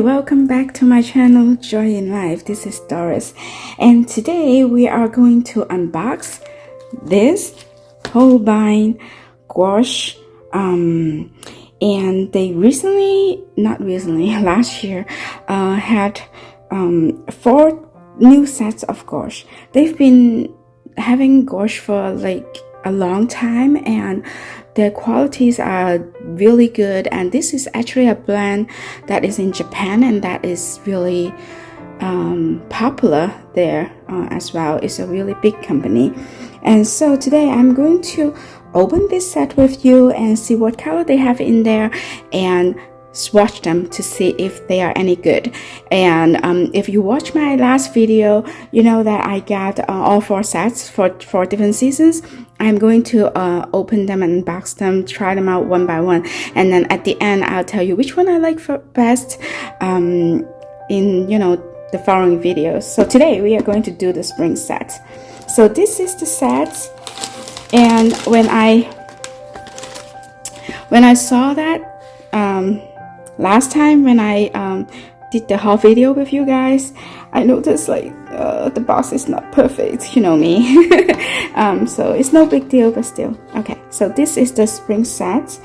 welcome back to my channel Joy in Life. This is Doris, and today we are going to unbox this Holbein Gouache. And they last year had 4 new sets of gouache. They've been having gouache for like a long time, and their qualities are really good. And this is actually a brand that is in Japan, and that is really popular there as well. It's a really big company. And so today I'm going to open this set with you and see what color they have in there and swatch them to see if they are any good. And if you watch my last video, you know that I got all 4 sets for different seasons. I'm going to open them and unbox them, try them out one by one, and then at the end I'll tell you which one I like for best in the following videos. So today we are going to do the spring set. So this is the set, and when I saw that last time when I did the haul video with you guys, I noticed like the box is not perfect, you know me. So it's no big deal, but still. Okay, so this is the spring set,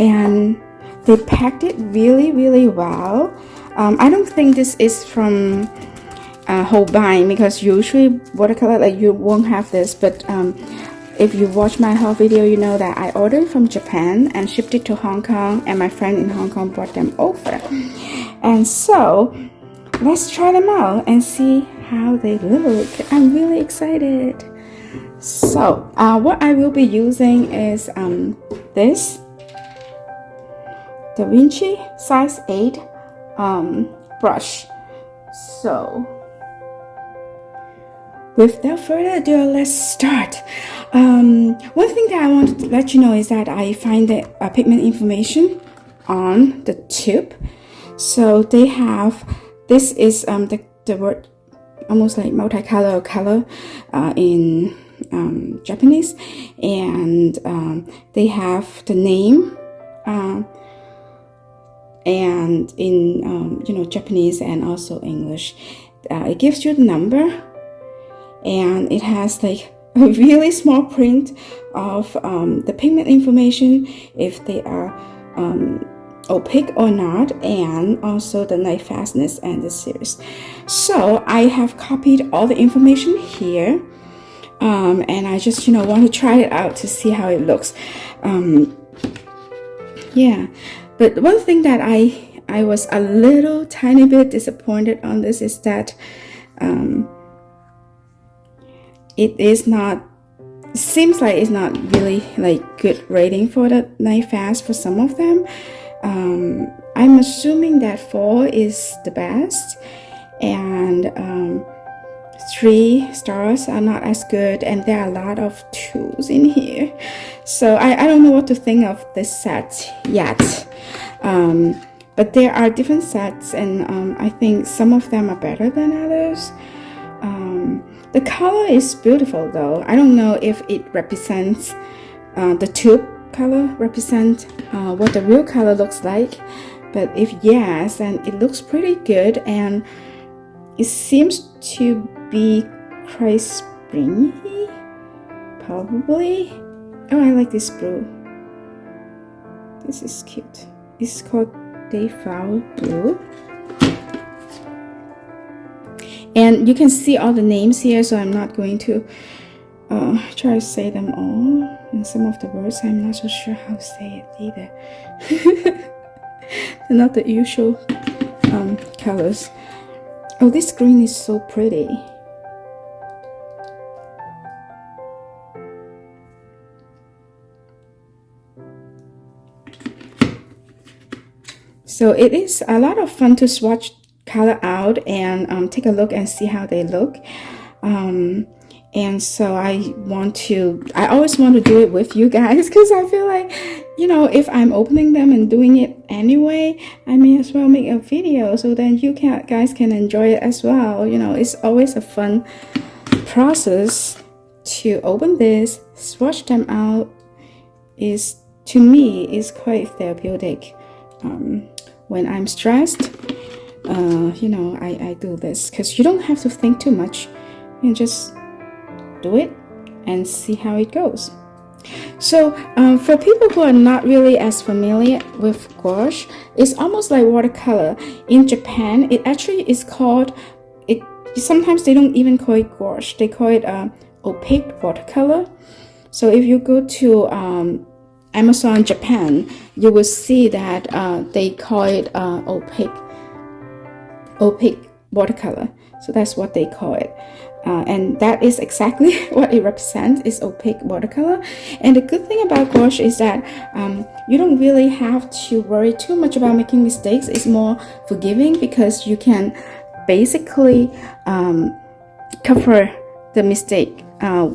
and they packed it really well. I don't think this is from Holbein, because usually watercolor, like, you won't have this, but if you watch my haul video, you know that I ordered from Japan and shipped it to Hong Kong, and my friend in Hong Kong brought them over. And so let's try them out and see how they look. I'm really excited. So what I will be using is this Da Vinci size 8 brush. So without further ado, let's start. One thing that I want to let you know is that I find the pigment information on the tube. So they have, this is the word almost like multicolor color in Japanese, and they have the name and in Japanese and also English. It gives you the number, and it has like a really small print of the pigment information, if they are opaque or not, and also the knife fastness and the series. So I have copied all the information here, and I just want to try it out to see how it looks. Yeah, but one thing that I was a little tiny bit disappointed on this is that it seems like it's not really like good rating for the knife fast for some of them. I'm assuming that 4 is the best, and 3 stars are not as good, and there are a lot of 2s in here. So I don't know what to think of this set yet. But there are different sets, and I think some of them are better than others. The color is beautiful though. I don't know if it represents the tube color represent what the real color looks like, but if yes, then it looks pretty good, and it seems to be quite springy, probably. Oh, I like this blue. This is cute. It's called Dayflower Blue. And you can see all the names here, so I'm not going to try to say them all. And some of the words I'm not so sure how to say it either. They're not the usual colors. Oh, this green is so pretty. So it is a lot of fun to swatch color out and take a look and see how they look. And so I always want to do it with you guys, because I feel like, if I'm opening them and doing it anyway, I may as well make a video so then you guys can enjoy it as well. It's always a fun process to open this, swatch them out. To me, is quite therapeutic when I'm stressed. you know, I do this, because you don't have to think too much. You can just do it and see how it goes. So for people who are not really as familiar with gouache, it's almost like watercolor. In Japan, it actually is called, sometimes they don't even call it gouache, they call it opaque watercolor. So if you go to Amazon Japan, you will see that they call it opaque watercolor. So that's what they call it. And that is exactly what it represents, is opaque watercolor. And the good thing about gouache is that you don't really have to worry too much about making mistakes. It's more forgiving, because you can basically cover the mistake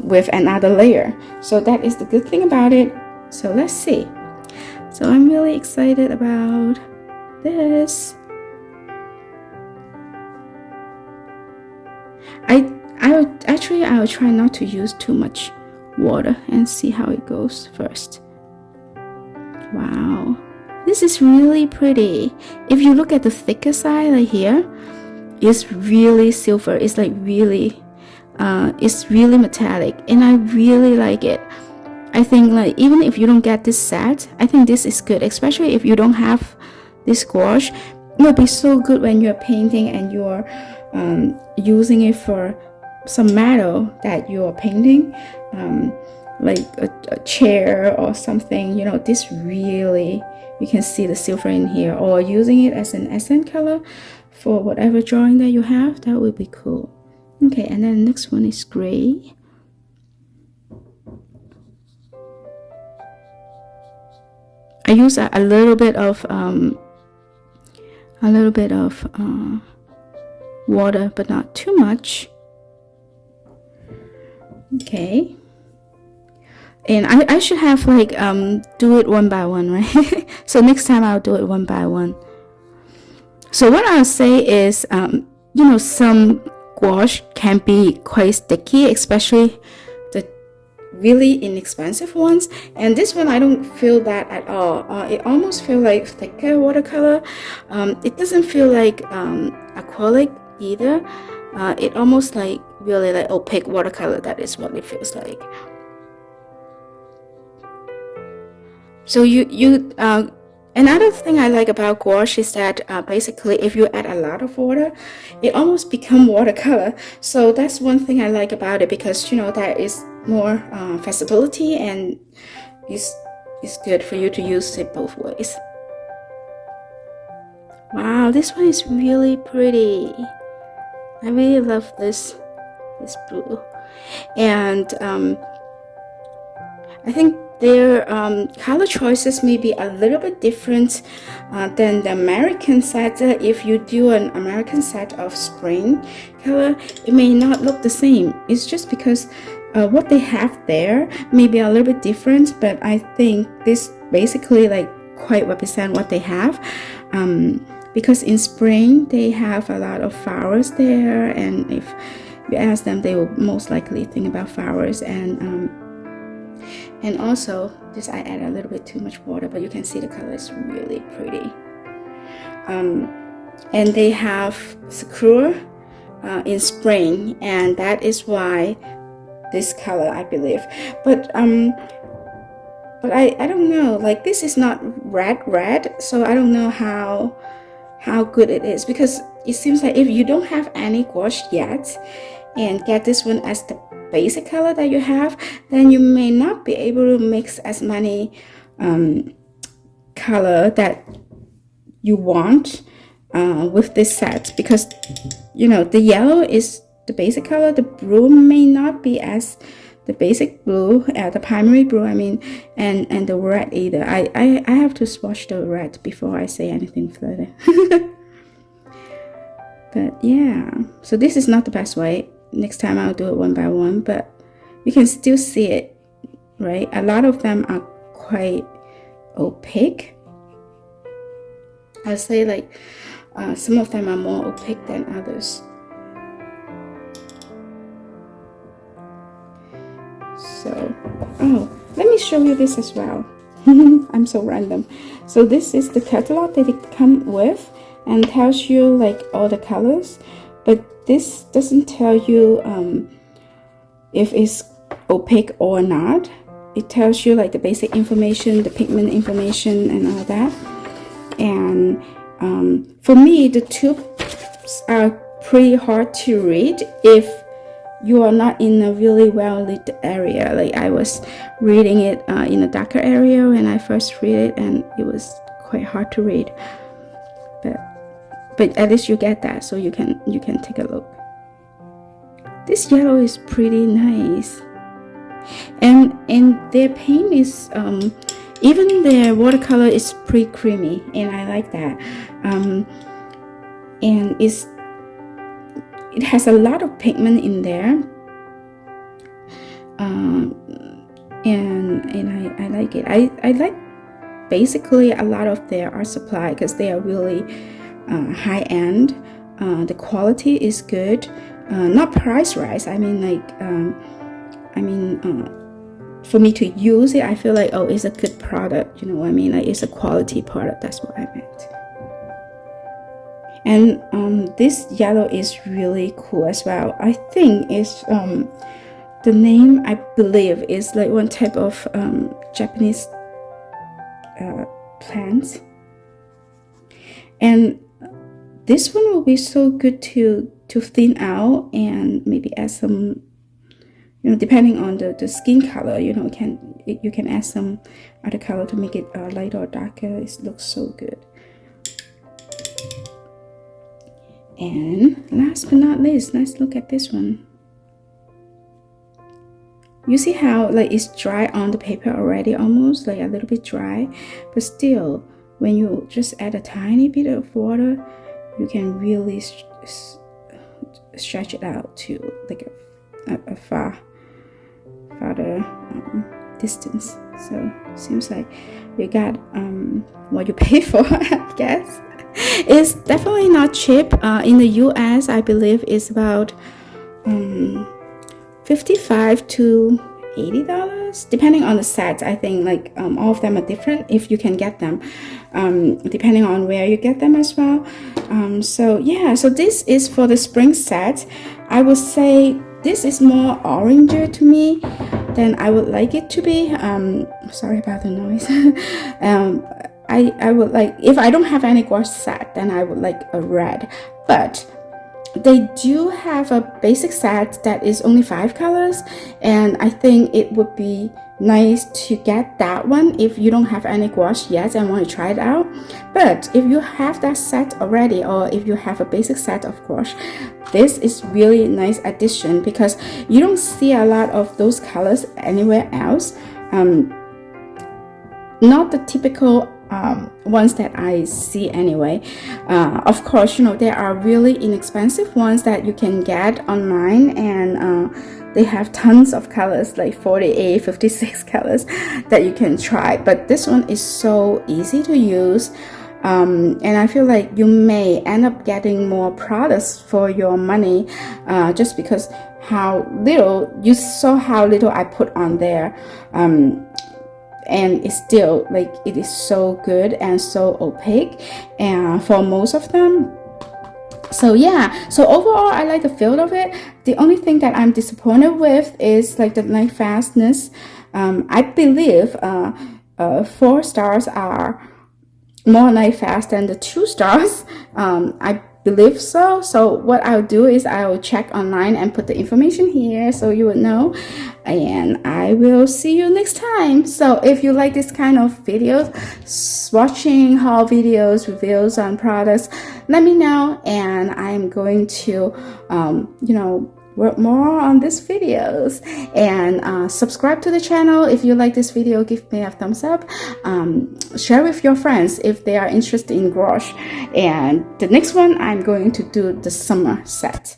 with another layer. So that is the good thing about it. So let's see. So I'm really excited about this. I'll try not to use too much water and see how it goes first. Wow, this is really pretty. If you look at the thicker side right here, it's really silver. It's like really it's really metallic, and I really like it. I think, like, even if you don't get this set, I think this is good, especially if you don't have this gouache. It will be so good when you're painting and you're using it for some metal that you're painting, like a chair or something. You know, this really, you can see the silver in here, or using it as an accent color for whatever drawing that you have. That would be cool. Okay, and then the next one is gray. I use a little bit of water, but not too much. Okay, and I should have like do it one by one, right? So next time I'll do it one by one. So what I'll say is, you know, some gouache can be quite sticky, especially the really inexpensive ones, and this one I don't feel that at all. It almost feels like thicker watercolor. It doesn't feel like acrylic either. It almost like really like opaque watercolor. That is what it feels like. So another thing I like about gouache is that basically if you add a lot of water, it almost becomes watercolor. So that's one thing I like about it, because, you know, there is more flexibility, and it's good for you to use it both ways. Wow, this one is really pretty. I really love this blue, and I think their color choices may be a little bit different than the American set. If you do an American set of spring color, it may not look the same. It's just because what they have there may be a little bit different, but I think this basically like quite represent what they have, because in spring they have a lot of flowers there, and if you ask them, they will most likely think about flowers. And also this, I add a little bit too much water, but you can see the color is really pretty. And they have sakura in spring, and that is why this color, I believe. But I don't know, like this is not red, so I don't know how good it is, because it seems like if you don't have any gouache yet and get this one as the basic color that you have, then you may not be able to mix as many color that you want with this set, because, you know, the yellow is the basic color, the blue may not be as the basic blue, the primary blue, I mean, and the red either. I have to swatch the red before I say anything further. But yeah, so this is not the best way. Next time I'll do it one by one, but you can still see it, right? A lot of them are quite opaque. I'll say like some of them are more opaque than others. So, oh, let me show you this as well. I'm so random. So this is the catalog that it come with, and tells you like all the colors, but this doesn't tell you if it's opaque or not. It tells you like the basic information, the pigment information and all that. And for me, the tubes are pretty hard to read if you are not in a really well lit area. Like I was reading it in a darker area when I first read it, and it was quite hard to read. But at least you get that, so you can take a look. This yellow is pretty nice, and their paint is even their watercolor is pretty creamy, and I like that. And it has a lot of pigment in there, and I like it. I like basically a lot of their art supply because they are really high end. The quality is good, not price rise. I mean, like for me to use it, I feel like, oh, it's a good product, you know what I mean? Like it's a quality product. That's what I meant. And this yellow is really cool as well. I think it's the name, I believe, is like one type of Japanese plant. And this one will be so good to thin out and maybe add some, you know, depending on the skin color, you know, you can add some other color to make it lighter or darker. It looks so good. And last but not least, let's look at this one. You see how like it's dry on the paper already, almost like a little bit dry, but still when you just add a tiny bit of water, you can really stretch it out to like a farther distance. So seems like you got what you pay for, I guess. It's definitely not cheap. In the US, I believe it's about $55 to $80, depending on the set. I think like all of them are different if you can get them, depending on where you get them as well. So yeah, so this is for the spring set. I would say this is more oranger to me than I would like it to be. Sorry about the noise. I would like, if I don't have any gouache set, then I would like a red, but they do have a basic set that is only 5 colors, and I think it would be nice to get that one if you don't have any gouache yet and want to try it out. But if you have that set already, or if you have a basic set of gouache, this is really nice addition because you don't see a lot of those colors anywhere else. Not the typical ones that I see anyway. Of course, you know, there are really inexpensive ones that you can get online, and they have tons of colors, like 48, 56 colors that you can try. But this one is so easy to use, and I feel like you may end up getting more products for your money, just because how little, you saw how little I put on there. And it's still like, it is so good and so opaque, and for most of them. So yeah, so overall I like the feel of it. The only thing that I'm disappointed with is like the light fastness. I believe 4 stars are more light fast than the 2 stars. I believe so. So what I'll do is I'll check online and put the information here so you would know, and I will see you next time. So if you like this kind of videos, swatching, haul videos, reviews on products, let me know, and I'm going to you know, work more on these videos. And subscribe to the channel. If you like this video, give me a thumbs up. Share with your friends if they are interested in gouache. And the next one, I'm going to do the summer set.